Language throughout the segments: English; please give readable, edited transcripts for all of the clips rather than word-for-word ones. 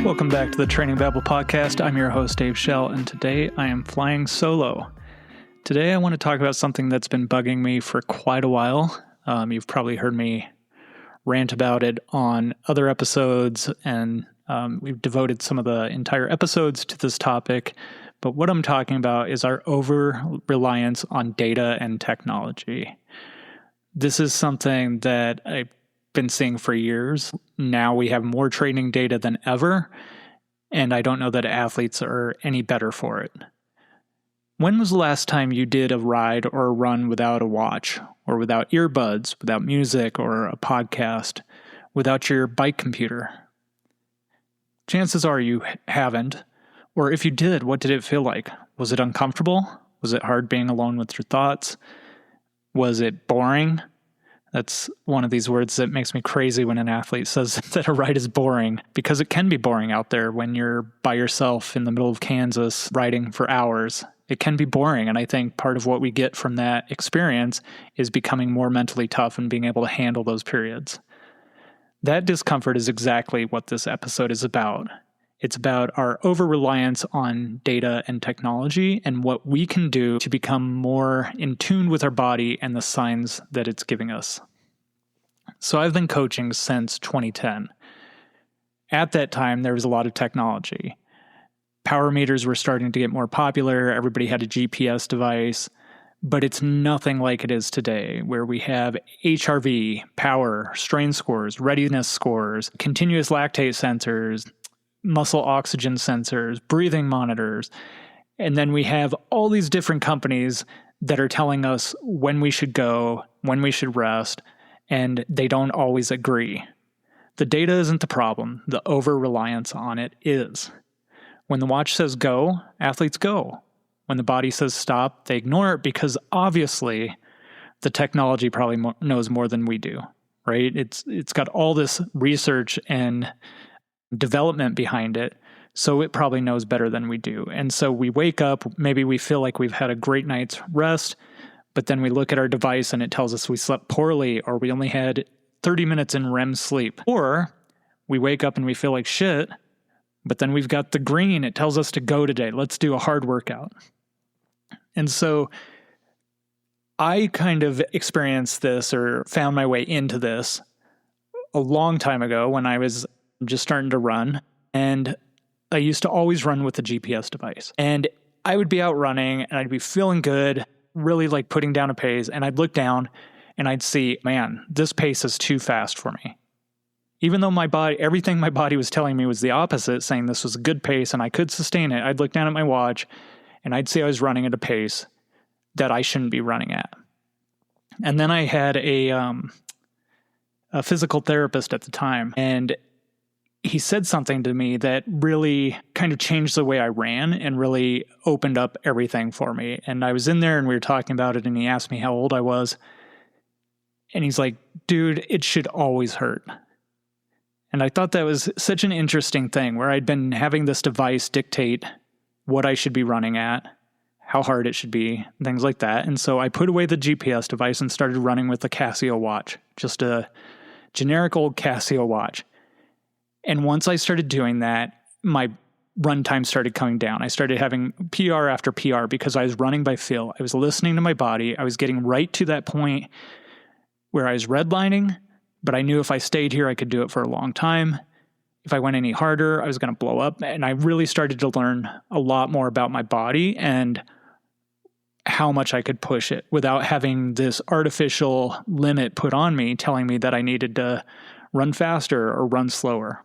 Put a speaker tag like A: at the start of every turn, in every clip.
A: Welcome back to the Training Babble podcast. I'm your host, Dave Schell, and today I am flying solo. Today I want to talk about something that's been bugging me for quite a while. You've probably heard me rant about it on other episodes, and we've devoted some of the entire episodes to this topic. But what I'm talking about is our over-reliance on data and technology. This is something that I've been seeing for years. Now we have more training data than ever, and I don't know that athletes are any better for it. When was the last time you did a ride or a run without a watch, or without earbuds, without music or a podcast, without your bike computer? Chances are you haven't. Or if you did, what did it feel like? Was it uncomfortable? Was it hard being alone with your thoughts? Was it boring? That's one of these words that makes me crazy when an athlete says that a ride is boring, because it can be boring out there when you're by yourself in the middle of Kansas riding for hours. It can be boring, and I think part of what we get from that experience is becoming more mentally tough and being able to handle those periods. That discomfort is exactly what this episode is about. It's about our over-reliance on data and technology and what we can do to become more in tune with our body and the signs that it's giving us. So I've been coaching since 2010. At that time, there was a lot of technology. Power meters were starting to get more popular. Everybody had a GPS device, but it's nothing like it is today, where we have HRV, power, strain scores, readiness scores, continuous lactate sensors, muscle oxygen sensors, breathing monitors, and then we have all these different companies that are telling us when we should go, when we should rest, and they don't always agree. The data isn't the problem. The over-reliance on it is. When the watch says go, athletes go. When the body says stop, they ignore it because obviously the technology probably knows more than we do, right? It's got all this research and development behind it, so it probably knows better than we do. And so we wake up, maybe we feel like we've had a great night's rest, but then we look at our device and it tells us we slept poorly, or we only had 30 minutes in REM sleep. Or we wake up and we feel like shit, but then we've got the green, it tells us to go today. Let's do a hard workout. And so I kind of experienced this, or found my way into this, a long time ago when I was just starting to run, and I used to always run with the GPS device. And I would be out running and I'd be feeling good, really like putting down a pace, and I'd look down and I'd see, man, this pace is too fast for me. Even though everything my body was telling me was the opposite, saying this was a good pace and I could sustain it, I'd look down at my watch and I'd see I was running at a pace that I shouldn't be running at. And then I had a physical therapist at the time, and he said something to me that really kind of changed the way I ran and really opened up everything for me. And I was in there and we were talking about it, and he asked me how old I was. And he's like, dude, it should always hurt. And I thought that was such an interesting thing, where I'd been having this device dictate what I should be running at, how hard it should be, things like that. And so I put away the GPS device and started running with the Casio watch, just a generic old Casio watch. And once I started doing that, my run time started coming down. I started having PR after PR because I was running by feel. I was listening to my body. I was getting right to that point where I was redlining, but I knew if I stayed here, I could do it for a long time. If I went any harder, I was going to blow up. And I really started to learn a lot more about my body and how much I could push it without having this artificial limit put on me telling me that I needed to run faster or run slower.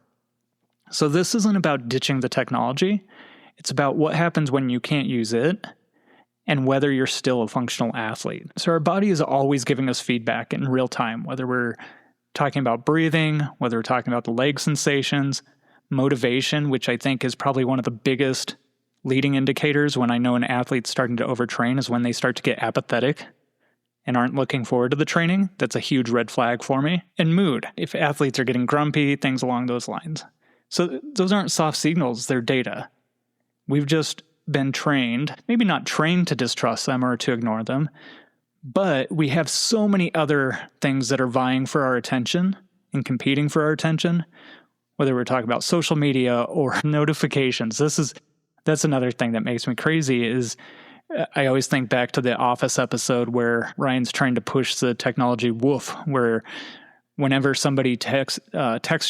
A: So this isn't about ditching the technology. It's about what happens when you can't use it and whether you're still a functional athlete. So our body is always giving us feedback in real time, whether we're talking about breathing, whether we're talking about the leg sensations, motivation, which I think is probably one of the biggest leading indicators when I know an athlete's starting to overtrain, is when they start to get apathetic and aren't looking forward to the training. That's a huge red flag for me. And mood, if athletes are getting grumpy, things along those lines. So those aren't soft signals, they're data. We've just been trained, maybe not trained to distrust them or to ignore them, but we have so many other things that are vying for our attention and competing for our attention, whether we're talking about social media or notifications. That's another thing that makes me crazy is I always think back to the Office episode where Ryan's trying to push the technology woof, where whenever somebody texts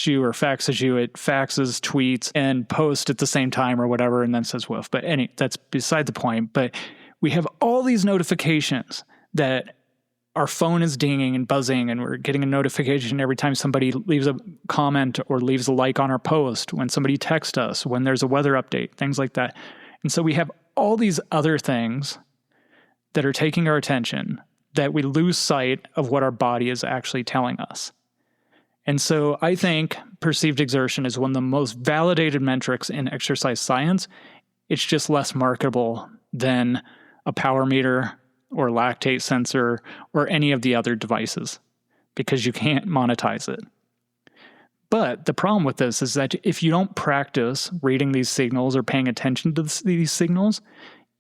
A: you or faxes you, it faxes, tweets, and posts at the same time or whatever, and then says woof. But that's beside the point. But we have all these notifications that our phone is dinging and buzzing, and we're getting a notification every time somebody leaves a comment or leaves a like on our post, when somebody texts us, when there's a weather update, things like that. And so we have all these other things that are taking our attention that we lose sight of what our body is actually telling us. And so I think perceived exertion is one of the most validated metrics in exercise science. It's just less marketable than a power meter or lactate sensor or any of the other devices because you can't monetize it. But the problem with this is that if you don't practice reading these signals or paying attention to these signals,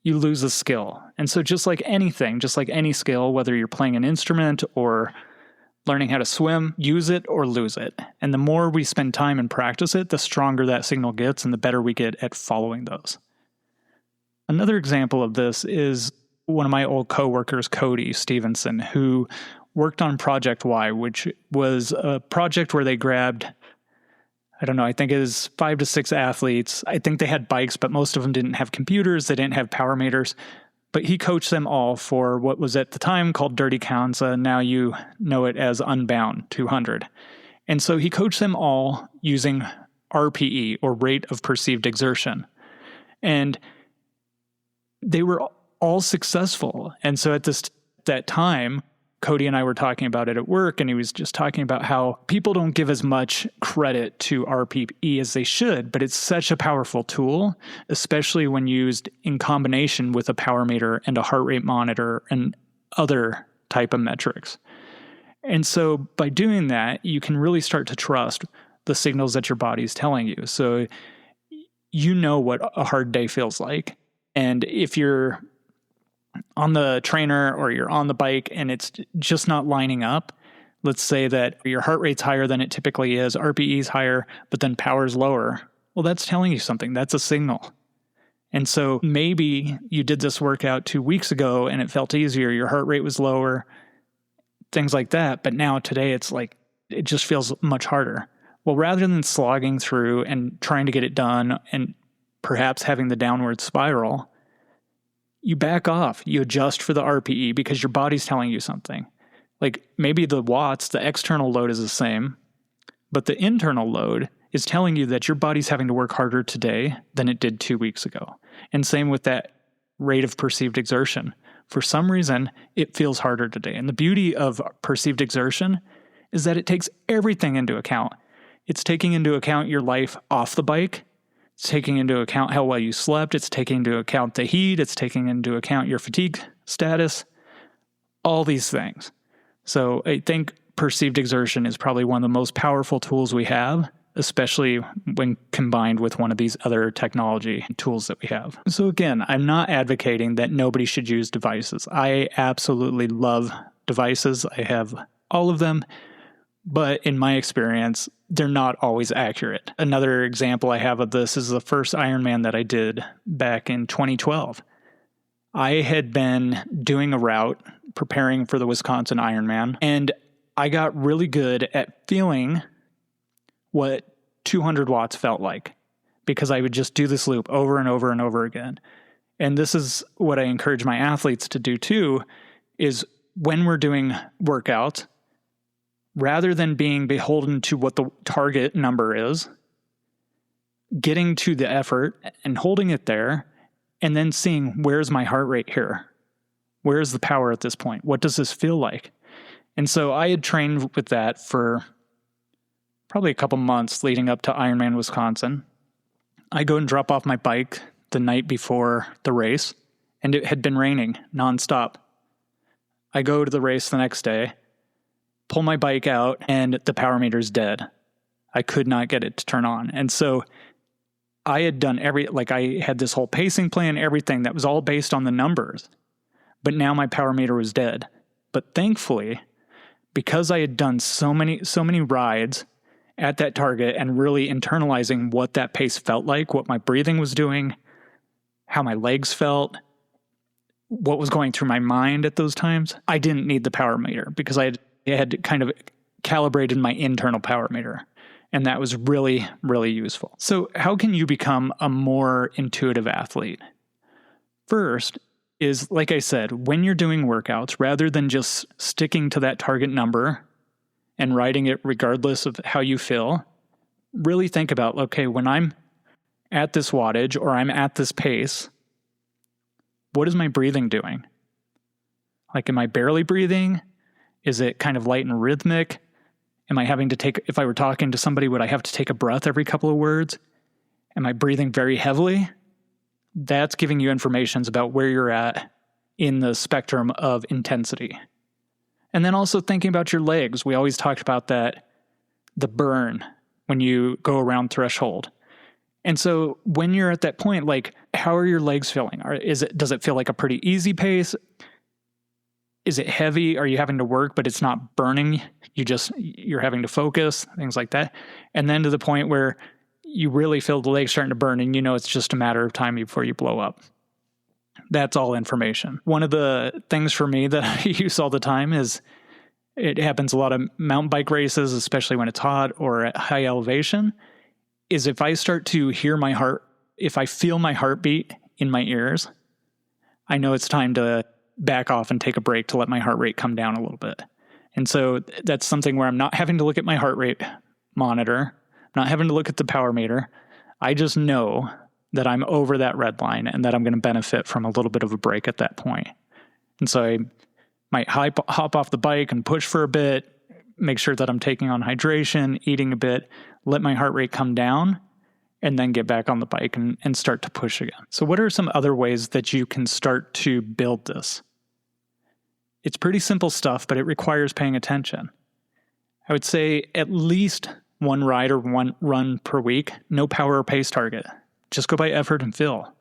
A: you lose the skill. And so just like anything, just like any skill, whether you're playing an instrument or learning how to swim, use it or lose it. And the more we spend time and practice it, the stronger that signal gets and the better we get at following those. Another example of this is one of my old coworkers, Cody Stevenson, who worked on Project Y, which was a project where they grabbed, I think it was 5 to 6 athletes. I think they had bikes, but most of them didn't have computers. They didn't have power meters. But he coached them all for what was at the time called Dirty Kanza. Now you know it as Unbound 200. And so he coached them all using RPE, or rate of perceived exertion. And they were all successful. And so at that time, Cody and I were talking about it at work, and he was just talking about how people don't give as much credit to RPE as they should, but it's such a powerful tool, especially when used in combination with a power meter and a heart rate monitor and other type of metrics. And so by doing that, you can really start to trust the signals that your body is telling you. So you know what a hard day feels like. And if you're on the trainer or you're on the bike and it's just not lining up, let's say that your heart rate's higher than it typically is, RPE is higher, but then power's lower. Well, that's telling you something. That's a signal. And so maybe you did this workout 2 weeks ago and it felt easier. Your heart rate was lower, things like that. But now today it's like, it just feels much harder. Well, rather than slogging through and trying to get it done and perhaps having the downward spiral, you back off, you adjust for the RPE because your body's telling you something. Like maybe the watts, the external load is the same, but the internal load is telling you that your body's having to work harder today than it did 2 weeks ago. And same with that rate of perceived exertion. For some reason, it feels harder today. And the beauty of perceived exertion is that it takes everything into account. It's taking into account your life off the bike. It's taking into account how well you slept. It's taking into account the heat. It's taking into account your fatigue status, all these things. So I think perceived exertion is probably one of the most powerful tools we have, especially when combined with one of these other technology tools that we have. So again, I'm not advocating that nobody should use devices. I absolutely love devices. I have all of them. But in my experience, they're not always accurate. Another example I have of this is the first Ironman that I did back in 2012. I had been doing a route, preparing for the Wisconsin Ironman, and I got really good at feeling what 200 watts felt like because I would just do this loop over and over and over again. And this is what I encourage my athletes to do too, is when we're doing workouts, rather than being beholden to what the target number is, getting to the effort and holding it there, and then seeing, where's my heart rate here? Where's the power at this point? What does this feel like? And so I had trained with that for probably a couple months leading up to Ironman Wisconsin. I go and drop off my bike the night before the race, and it had been raining nonstop. I go to the race the next day, pull my bike out, and the power meter's dead. I could not get it to turn on. And so I had done I had this whole pacing plan, everything that was all based on the numbers. But now my power meter was dead. But thankfully, because I had done so many rides at that target and really internalizing what that pace felt like, what my breathing was doing, how my legs felt, what was going through my mind at those times, I didn't need the power meter because I had kind of calibrated my internal power meter. And that was really, really useful. So how can you become a more intuitive athlete? First is, like I said, when you're doing workouts, rather than just sticking to that target number and riding it regardless of how you feel, really think about, okay, when I'm at this wattage or I'm at this pace, what is my breathing doing? Like, am I barely breathing? Is it kind of light and rhythmic? Am I having to take, if I were talking to somebody, would I have to take a breath every couple of words? Am I breathing very heavily? That's giving you information about where you're at in the spectrum of intensity. And then also thinking about your legs. We always talked about that, the burn when you go around threshold. And so when you're at that point, like, how are your legs feeling? Does it feel like a pretty easy pace? Is it heavy? Are you having to work, but it's not burning? You're having to focus, things like that. And then to the point where you really feel the legs starting to burn and it's just a matter of time before you blow up. That's all information. One of the things for me that I use all the time is, it happens a lot of mountain bike races, especially when it's hot or at high elevation, is if I start to hear my heart, if I feel my heartbeat in my ears, I know it's time to back off and take a break to let my heart rate come down a little bit. And so that's something where I'm not having to look at my heart rate monitor, not having to look at the power meter. I just know that I'm over that red line and that I'm going to benefit from a little bit of a break at that point. And so I might hop off the bike and push for a bit, make sure that I'm taking on hydration, eating a bit, let my heart rate come down, and then get back on the bike and start to push again. So what are some other ways that you can start to build this? It's pretty simple stuff, but it requires paying attention. I would say at least one ride or one run per week, no power or pace target. Just go by effort and feel,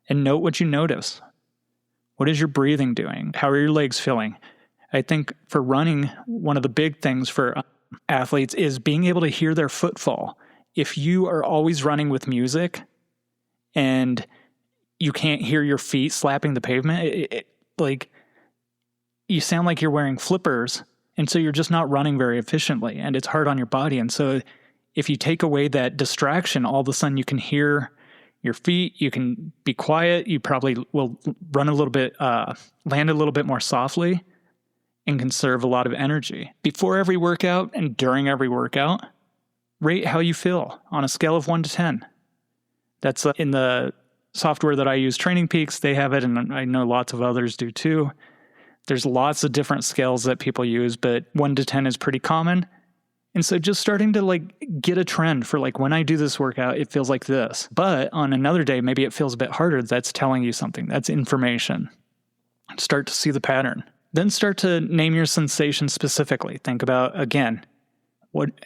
A: and note what you notice. What is your breathing doing? How are your legs feeling? I think for running, one of the big things for athletes is being able to hear their footfall. If you are always running with music and you can't hear your feet slapping the pavement, like, you sound like you're wearing flippers, and so you're just not running very efficiently, and it's hard on your body. And so if you take away that distraction, all of a sudden you can hear your feet, you can be quiet, you probably will run a little bit, land a little bit more softly, and conserve a lot of energy. Before every workout and during every workout, rate how you feel on a scale of 1 to 10. That's in the software that I use, Training Peaks. They have it, and I know lots of others do too. There's lots of different scales that people use, but 1 to 10 is pretty common. And so just starting to get a trend for when I do this workout, it feels like this. But on another day, maybe it feels a bit harder. That's telling you something. That's information. Start to see the pattern. Then start to name your sensation specifically. Think about, again,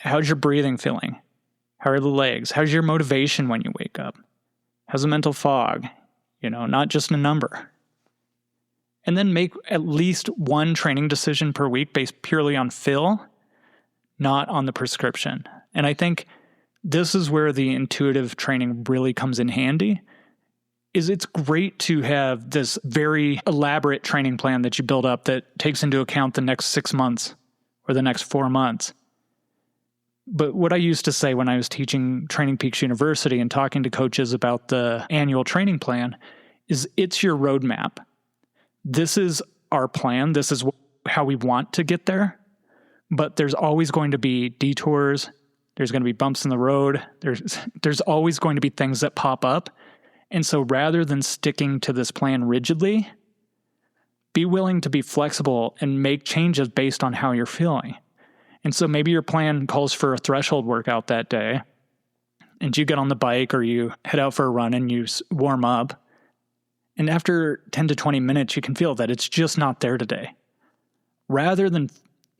A: how's your breathing feeling? How are the legs? How's your motivation when you wake up? How's the mental fog? Not just a number. And then make at least one training decision per week based purely on feel, not on the prescription. And I think this is where the intuitive training really comes in handy. It's great to have this very elaborate training plan that you build up that takes into account the next 6 months or the next 4 months. But what I used to say when I was teaching Training Peaks University and talking to coaches about the annual training plan is, it's your roadmap. This is our plan. This is how we want to get there. But there's always going to be detours. There's going to be bumps in the road. There's always going to be things that pop up. And so rather than sticking to this plan rigidly, be willing to be flexible and make changes based on how you're feeling. And so maybe your plan calls for a threshold workout that day, and you get on the bike or you head out for a run and you warm up. And after 10 to 20 minutes, you can feel that it's just not there today. Rather than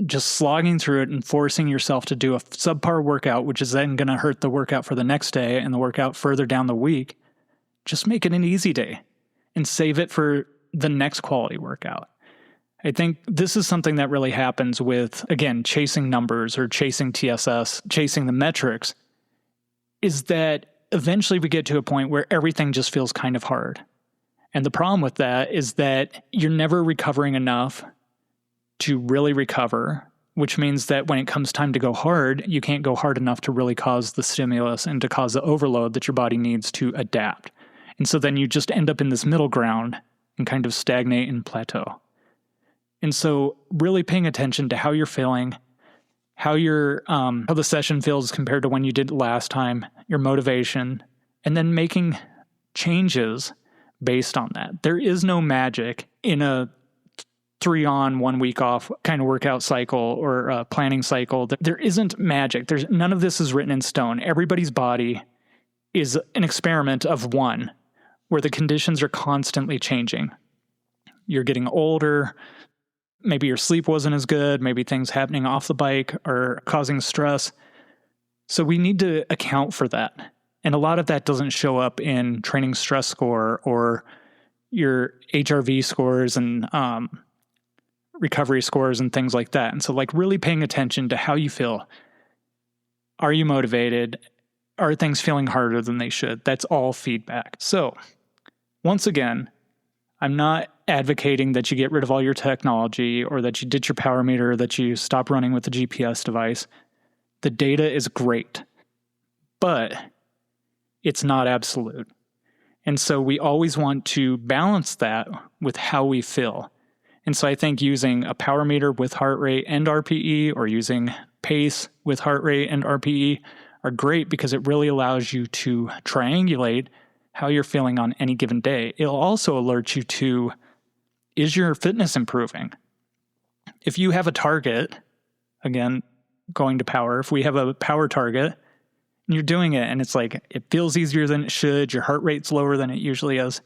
A: just slogging through it and forcing yourself to do a subpar workout, which is then going to hurt the workout for the next day and the workout further down the week, just make it an easy day and save it for the next quality workout. I think this is something that really happens with, again, chasing numbers or chasing TSS, chasing the metrics, is that eventually we get to a point where everything just feels kind of hard. And the problem with that is that you're never recovering enough to really recover, which means that when it comes time to go hard, you can't go hard enough to really cause the stimulus and to cause the overload that your body needs to adapt. And so then you just end up in this middle ground and kind of stagnate and plateau. And so really paying attention to how you're feeling, how the session feels compared to when you did it last time, your motivation, and then making changes based on that. There is no magic in a 3 on, 1 week off kind of workout cycle or planning cycle. There isn't magic. None of this is written in stone. Everybody's body is an experiment of one, where the conditions are constantly changing. You're getting older. Maybe your sleep wasn't as good. Maybe things happening off the bike are causing stress. So we need to account for that. And a lot of that doesn't show up in training stress score or your HRV scores and recovery scores and things like that. And so really paying attention to how you feel. Are you motivated? Are things feeling harder than they should? That's all feedback. So once again, I'm not advocating that you get rid of all your technology or that you ditch your power meter, or that you stop running with the GPS device. The data is great, but it's not absolute. And so we always want to balance that with how we feel. And so I think using a power meter with heart rate and RPE, or using pace with heart rate and RPE, are great because it really allows you to triangulate how you're feeling on any given day. It'll also alert you to, is your fitness improving? If you have a target, again, going to power, if we have a power target and you're doing it and it's it feels easier than it should, your heart rate's lower than it usually is,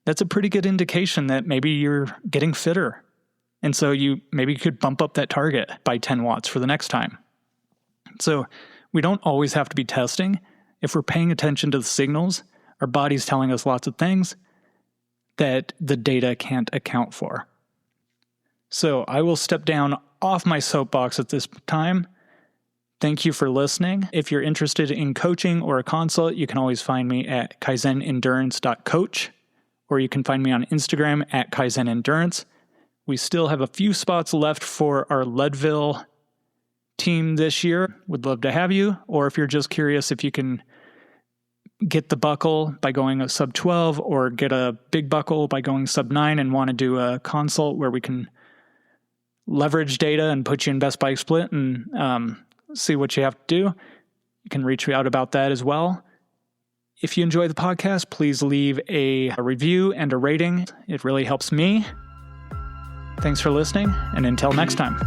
A: that's a pretty good indication that maybe you're getting fitter. And so you could bump up that target by 10 watts for the next time. So we don't always have to be testing. If we're paying attention to the signals, our body's telling us lots of things that the data can't account for. So I will step down off my soapbox at this time. Thank you for listening. If you're interested in coaching or a consult, you can always find me at kaizenendurance.coach, or you can find me on Instagram at kaizenendurance. We still have a few spots left for our Leadville team this year. Would love to have you. Or if you're just curious if you can get the buckle by going a sub 12 or get a big buckle by going sub 9 and want to do a consult where we can leverage data and put you in best bike split and see what you have to do, you can reach me out about that as well. If you enjoy the podcast, please leave a review and a rating. It really helps me. Thanks for listening, and until next time.